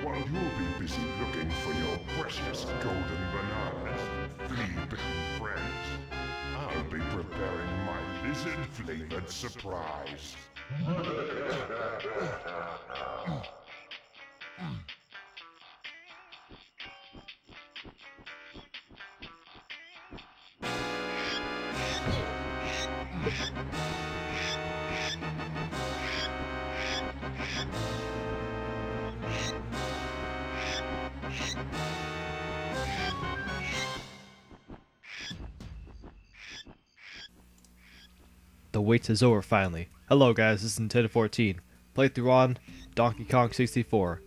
While you'll be busy looking for your precious golden bananas, flea-bitten friends, I'll be preparing my lizard-flavored surprise. The wait is over finally. Hello guys, this is Nintendo 14. Playthrough on Donkey Kong 64.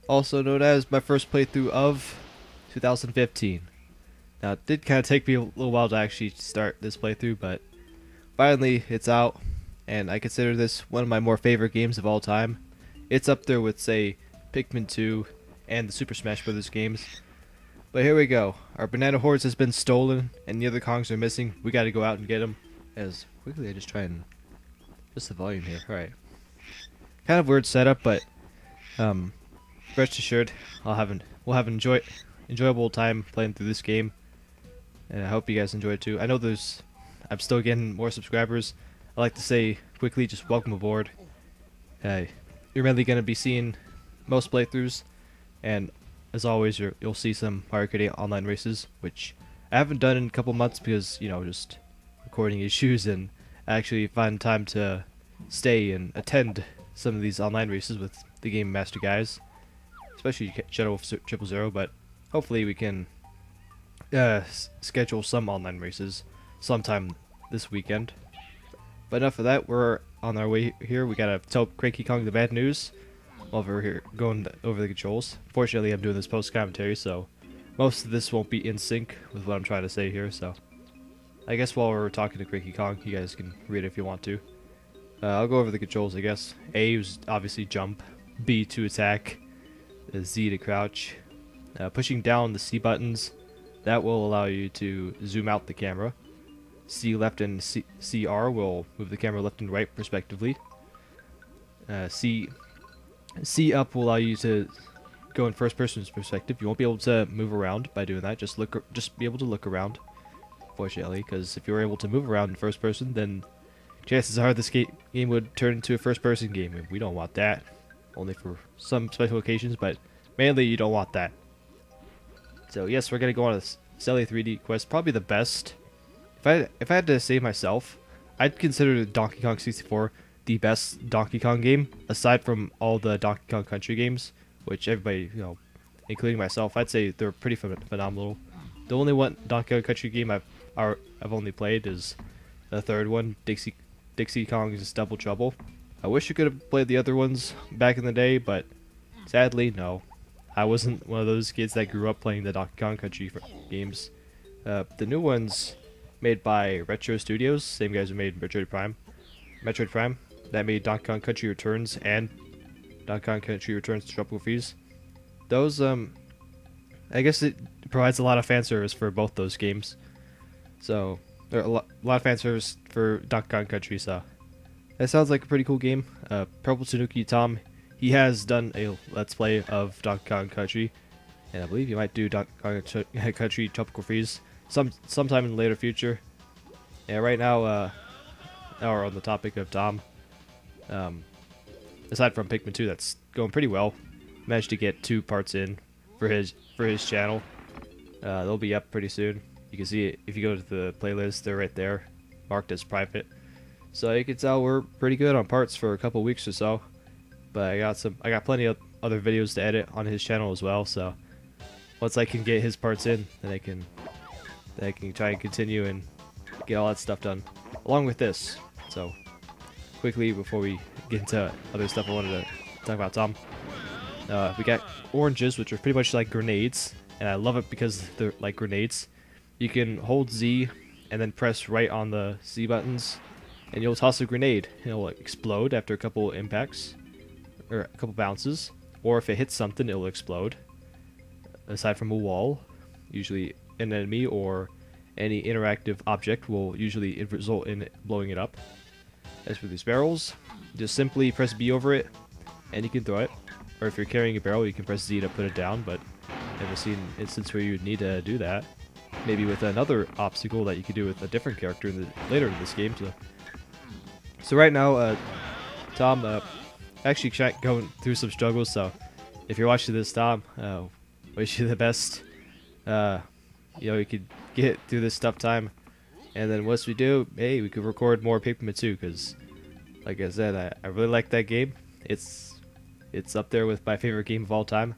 Also known as my first playthrough of 2015. Now it did kind of take me a little while to actually start this playthrough, but finally it's out, and I consider this one of my more favorite games of all time. It's up there with, say, Pikmin 2 and the Super Smash Bros. Games. But here we go. Our banana horse has been stolen and the other Kongs are missing. We gotta go out and get them. As quickly I just try and just the volume here. Alright. Kind of weird setup, but rest assured we'll have an enjoyable time playing through this game. And I hope you guys enjoy it too. I know I'm still getting more subscribers. I like to say quickly, just welcome aboard. You're mainly going to be seeing most playthroughs, and as always, you'll see some Mario Kart 8 online races, which I haven't done in a couple months because, you know, just recording issues, and actually find time to stay and attend some of these online races with the Game Master guys, especially Shadow of 000, but hopefully we can schedule some online races sometime this weekend. But enough of that, we're on our way here. We gotta tell Cranky Kong the bad news while we're here going over the controls. Fortunately, I'm doing this post-commentary, so most of this won't be in sync with what I'm trying to say here, so I guess while we're talking to Cranky Kong, you guys can read it if you want to. I'll go over the controls, I guess. A is obviously jump, B to attack, Z to crouch. Pushing down the C buttons, that will allow you to zoom out the camera. C left and CR will move the camera left and right respectively. C up will allow you to go in first person's perspective. You won't be able to move around by doing that. Just be able to look around. Fortunately, because if you were able to move around in first person, then chances are this game would turn into a first person game, and we don't want that. Only for some special occasions, but mainly you don't want that. So yes, we're gonna go on a Sally 3D quest, probably the best. If I had to say myself, I'd consider Donkey Kong 64 the best Donkey Kong game, aside from all the Donkey Kong Country games, which everybody, you know, including myself, I'd say they're pretty phenomenal. The only one Donkey Kong Country game I've only played is the third one, Dixie Kong's Double Trouble. I wish I could have played the other ones back in the day, but sadly, no. I wasn't one of those kids that grew up playing the Donkey Kong Country games. The new ones made by Retro Studios, same guys who made Metroid Prime, that made Donkey Kong Country Returns and Donkey Kong Country Returns to Tropical Freeze. Those, I guess it provides a lot of fan service for both those games. So, there are a lot of fan service for Donkey Kong Country, so that sounds like a pretty cool game. Purple Tanuki Tom, he has done a Let's Play of Donkey Kong Country, and I believe he might do Donkey Kong Country Tropical Freeze sometime in the later future. Yeah, right now, now we're on the topic of Tom. Aside from Pikmin 2, that's going pretty well. Managed to get 2 parts in for his channel. They'll be up pretty soon. You can see it if you go to the playlist. They're right there, marked as private. So you can tell we're pretty good on parts for a couple weeks or so. But I got plenty of other videos to edit on his channel as well. So once I can get his parts in, then I can try and continue and get all that stuff done along with this. So quickly before we get into other stuff, I wanted to talk about Tom. We got oranges, which are pretty much like grenades, and I love it because they're like grenades. You can hold Z and then press right on the C buttons, and you'll toss a grenade. It'll explode after a couple impacts, or a couple bounces, or if it hits something, it'll explode. Aside from a wall, usually an enemy or any interactive object will usually result in blowing it up. As for these barrels, just simply press B over it, and you can throw it. or if you're carrying a barrel, you can press Z to put it down, but never seen an instance where you would need to do that. Maybe with another obstacle that you could do with a different character later in this game. So right now, Tom, actually going through some struggles, so if you're watching this, Tom, wish you the best. You know, you could get through this tough time, and then once we do, hey, we could record more Paperman 2, because, like I said, I really like that game. It's up there with my favorite game of all time.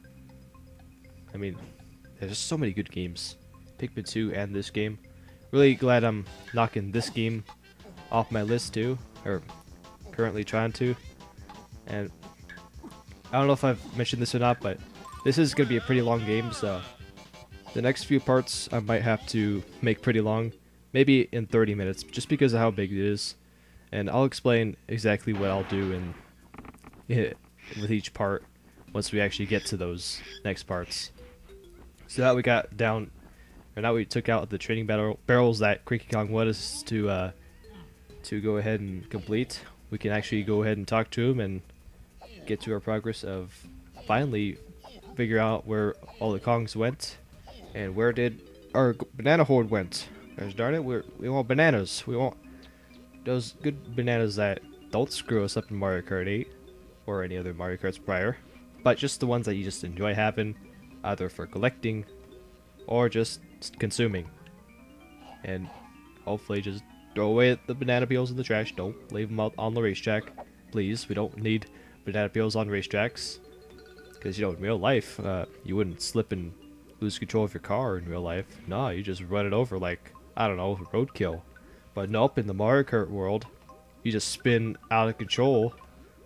I mean, there's just so many good games. Pikmin 2 and this game. Really glad I'm knocking this game off my list too, or currently trying to. And I don't know if I've mentioned this or not, but this is going to be a pretty long game, so the next few parts I might have to make pretty long, maybe in 30 minutes, just because of how big it is. And I'll explain exactly what I'll do with each part once we actually get to those next parts. So now we got down, or now we took out the training barrels that Cranky Kong wanted us to go ahead and complete. We can actually go ahead and talk to him and get to our progress of finally figure out where all the Kongs went and where did our banana hoard went. Gosh darn it, we want bananas. We want those good bananas that don't screw us up in Mario Kart 8 or any other Mario Karts prior, but just the ones that you just enjoy having, either for collecting or just consuming. And hopefully just throw away the banana peels in the trash. Don't leave them out on the racetrack, please. We don't need banana peels on racetracks, because, you know, in real life, you wouldn't slip and lose control of your car in real life. Nah, you just run it over like, I don't know, roadkill. But nope, in the Mario Kart world, you just spin out of control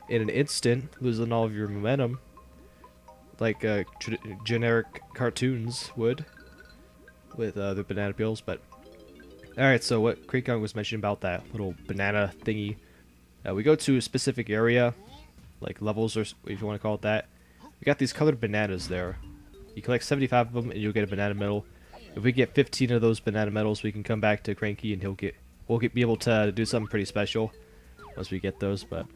in an instant, losing all of your momentum, like generic cartoons would with the banana peels. But alright, so what Cranky Kong was mentioning about that little banana thingy, we go to a specific area, like levels, or if you want to call it that. We got these colored bananas there. You collect 75 of them and you'll get a banana medal. If we get 15 of those banana medals, we can come back to Cranky and we'll be able to do something pretty special once we get those. But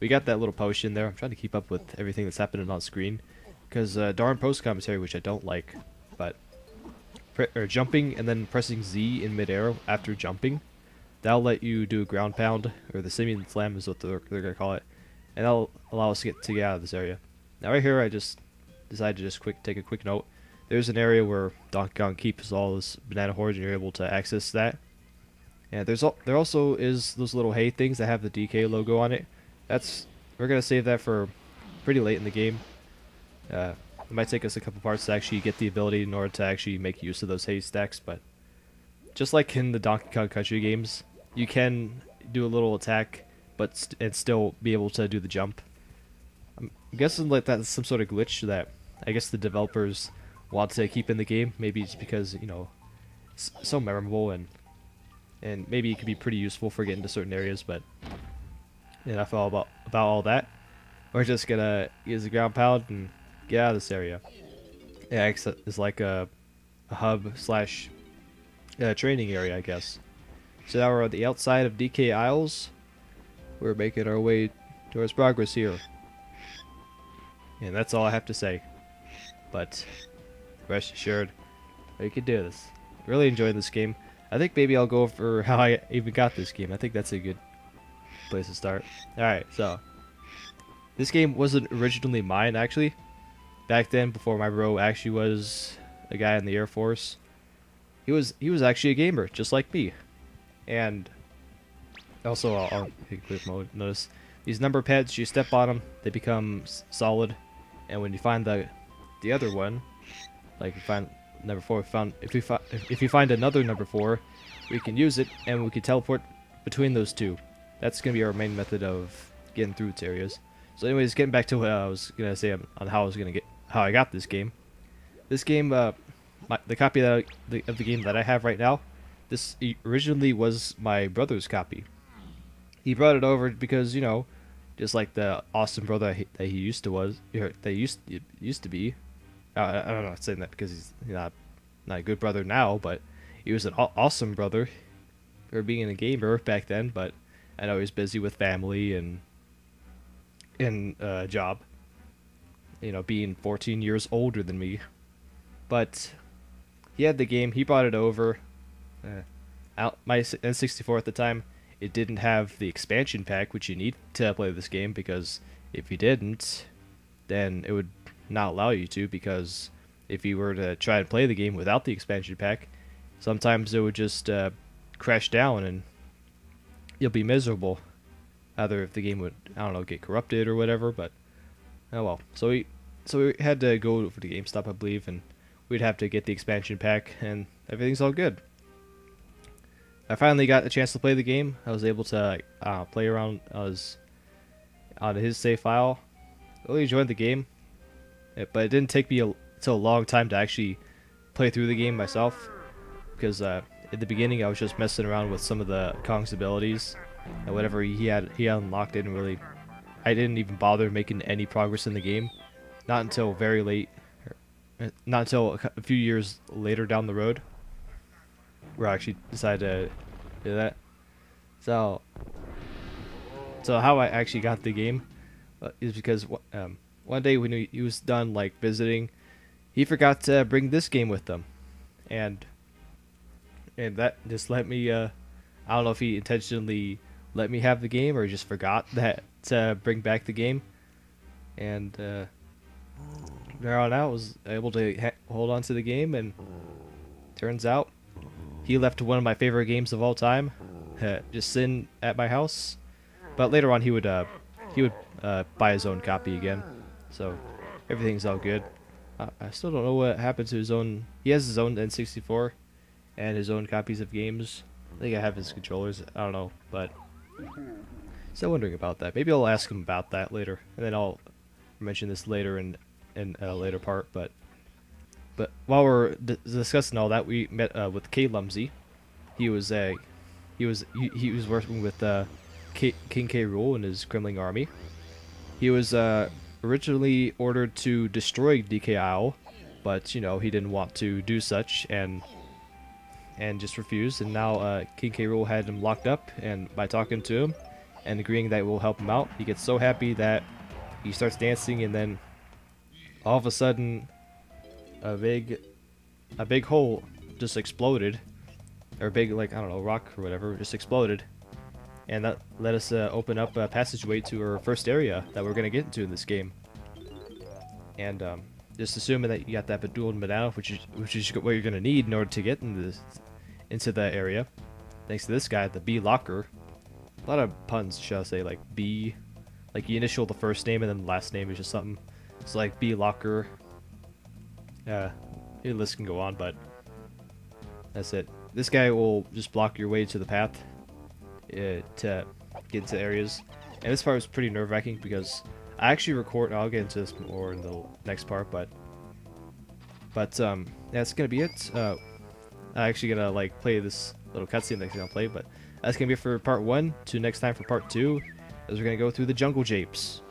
we got that little potion there. I'm trying to keep up with everything that's happening on screen, because darn post commentary, which I don't like. But jumping and then pressing Z in midair after jumping, that'll let you do a ground pound, or the simian slam is what they're gonna call it, and that'll allow us to get out of this area. Now right here, I just decided to just take a quick note. There's an area where Donkey Kong keeps all this banana hoard, and you're able to access that. And there also is those little hay things that have the DK logo on it. We're gonna save that for pretty late in the game. It might take us a couple parts to actually get the ability in order to actually make use of those hay stacks, but just like in the Donkey Kong Country games, you can do a little attack, and still be able to do the jump. I'm guessing like that's some sort of glitch that I guess the developers want to keep in the game. Maybe it's because, you know, it's so memorable, and maybe it could be pretty useful for getting to certain areas. But enough about all that. We're just gonna use the ground pound and get out of this area. Yeah, it's like a hub slash training area, I guess. So now we're on the outside of DK Isles. We're making our way towards progress here. And that's all I have to say. But rest assured, we can do this. Really enjoying this game. I think maybe I'll go over how I even got this game. I think that's a good place to start. Alright, so this game wasn't originally mine, actually. Back then, before my bro actually was a guy in the Air Force, he was actually a gamer, just like me. And also, I'll take a quick notice. These number pads, you step on them, they become solid. And when you find the other one, like you find number 4, if you find another number 4, we can use it and we can teleport between those two. That's gonna be our main method of getting through its areas. So, anyways, getting back to what I was gonna say on how I got this game. This game, the copy of the game that I have right now, this originally was my brother's copy. He brought it over because, you know, just like the awesome brother that he used to be. I don't know, I'm saying that because he's not a good brother now, but he was an awesome brother for being a gamer back then. But I know he's busy with family and job. you know, being 14 years older than me. But he had the game. He brought it over. My N64 at the time, it didn't have the expansion pack, which you need to play this game, because if you didn't, then it would not allow you to, because if you were to try and play the game without the expansion pack, sometimes it would just crash down and you'll be miserable. Either if the game would, I don't know, get corrupted or whatever, but oh well. So we had to go over to GameStop, I believe, and we'd have to get the expansion pack, and everything's all good. I finally got a chance to play the game. I was able to play around. I was on his save file. Really enjoyed the game, but it didn't take me a long time to actually play through the game myself, because at the beginning I was just messing around with some of the Kong's abilities, and whatever he unlocked I didn't even bother making any progress in the game. Not until very late, not until a few years later down the road, where I actually decided to do that. So how I actually got the game is because one day when he was done like visiting, he forgot to bring this game with them, and that just let me. I don't know if he intentionally let me have the game or just forgot that to bring back the game, and there on out I was able to hold on to the game, and turns out he left one of my favorite games of all time just sitting at my house. But later on he would buy his own copy again, so everything's all good. I still don't know what happened to his own. He has his own N64 and his own copies of games. I think I have his controllers. I don't know, but still wondering about that. Maybe I'll ask him about that later, and then I'll mention this later in a later part. But while we're discussing all that, we met with Lumsy. He was working with King K. Rool and his Kremling army. He was originally ordered to destroy DKIO, but you know, he didn't want to do such and just refused. And now King K. Rool had him locked up, and by talking to him and agreeing that we'll help him out, he gets so happy that he starts dancing, and then all of a sudden a big hole just exploded, or a big, like, I don't know, rock or whatever just exploded, and that let us open up a passageway to our first area that we're gonna get into in this game. And just assuming that you got that Bedouin banana, which is what you're gonna need in order to get into the area, thanks to this guy, the B Locker. A lot of puns, shall I say, like B, like you initial the first name and then the last name is just something. It's like B Locker. The list can go on, but that's it. This guy will just block your way to the path to get into areas, and this part was pretty nerve-wracking because I actually record. I'll get into this more in the next part, but that's gonna be it. I'm actually gonna like play this little cutscene that I'm gonna play, but that's gonna be it for part 1. To next time for part 2, as we're gonna go through the jungle japes.